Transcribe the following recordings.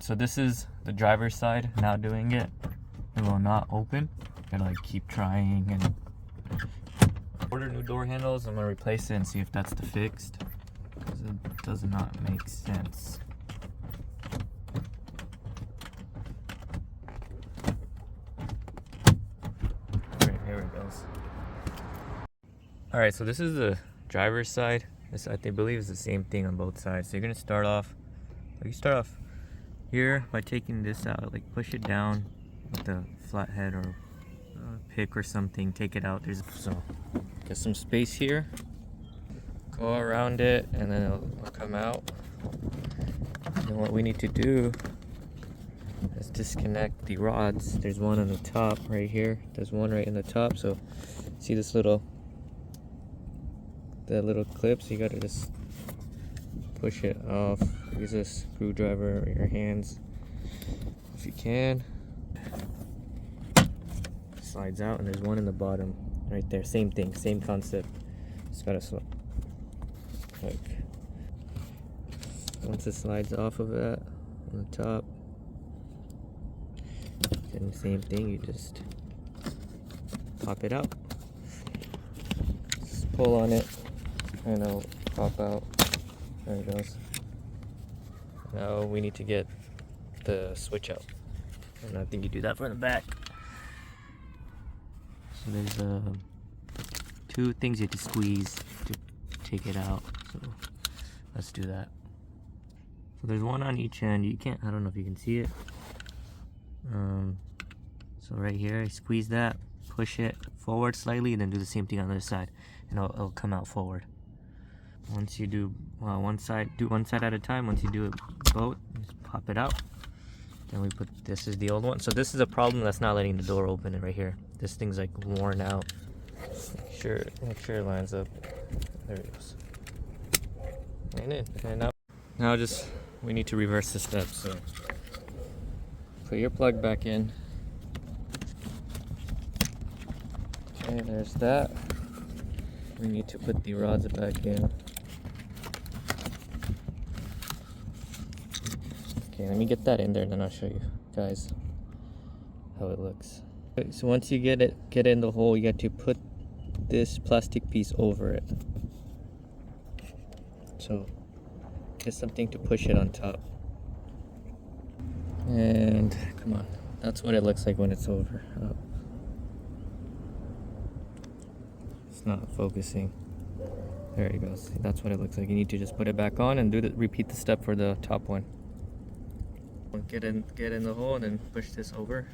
So this is the driver's side now doing it. It will not open. Gotta like keep trying and order new door handles. I'm gonna replace it and see if that's the fixed, because it does not make sense. Alright, here it goes. Alright, so this is the driver's side. This I believe is the same thing on both sides. So you're gonna start off, you start off here by taking this out, like push it down with a flathead or a pick or something, take it out. So get some space here, go around it, and then it'll come out. And what we need to do is disconnect the rods. There's one on the top right here. There's one right in the top. So see this little clip, so you gotta just push it off. Use a screwdriver or your hands if you can. Slides out, and there's one in the bottom right there. Same thing, same concept. Just gotta like once it slides off of that on the top, then the same thing, you just pop it out. Just pull on it and it'll pop out. There it goes. Now we need to get the switch out, and I think you do that from the back. So there's two things you have to squeeze to take it out. So let's do that. So there's one on each end. You can't, I don't know if you can see it. So right here, I squeeze that, push it forward slightly, and then do the same thing on the other side, and it'll come out forward. Once you do one side at a time. Once you do it both, just pop it out. Then we put, this is the old one. So this is a problem that's not letting the door open right here. This thing's like worn out. Make sure it lines up. There it goes. And out. Now we need to reverse the steps. So put your plug back in. Okay, there's that. We need to put the rods back in. Okay, let me get that in there, then I'll show you guys how it looks. Okay, so once you get in the hole, you got to put this plastic piece over it. So get something to push it on top. And come on, that's what it looks like when it's over. Oh. It's not focusing. There it goes. That's what it looks like. You need to just put it back on and repeat the step for the top one. Get in the hole and then push this over.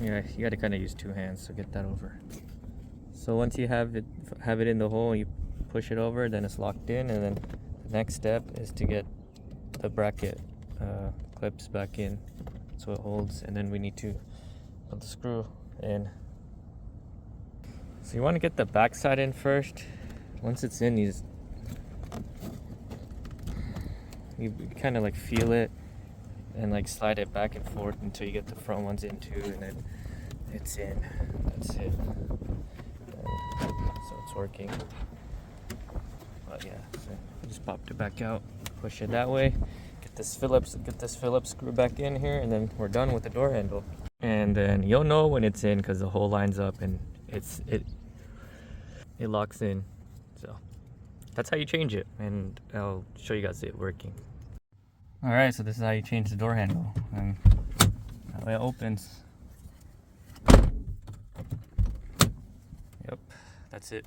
Yeah, you got to kind of use two hands, so get that over. So once you have it in the hole, you push it over, then it's locked in, and then the next step is to get the bracket clips back in so it holds, and then we need to put the screw in. So you want to get the back side in first. Once it's in, you kind of like feel it and like slide it back and forth until you get the front ones in too, and then it's in. That's it. So it's working. But yeah, so just popped it back out, push it that way, get this Phillips screw back in here, and then we're done with the door handle. And then you'll know when it's in because the hole lines up and it locks in. So that's how you change it, and I'll show you guys it working. Alright, so this is how you change the door handle, and that way it opens. Yep, that's it.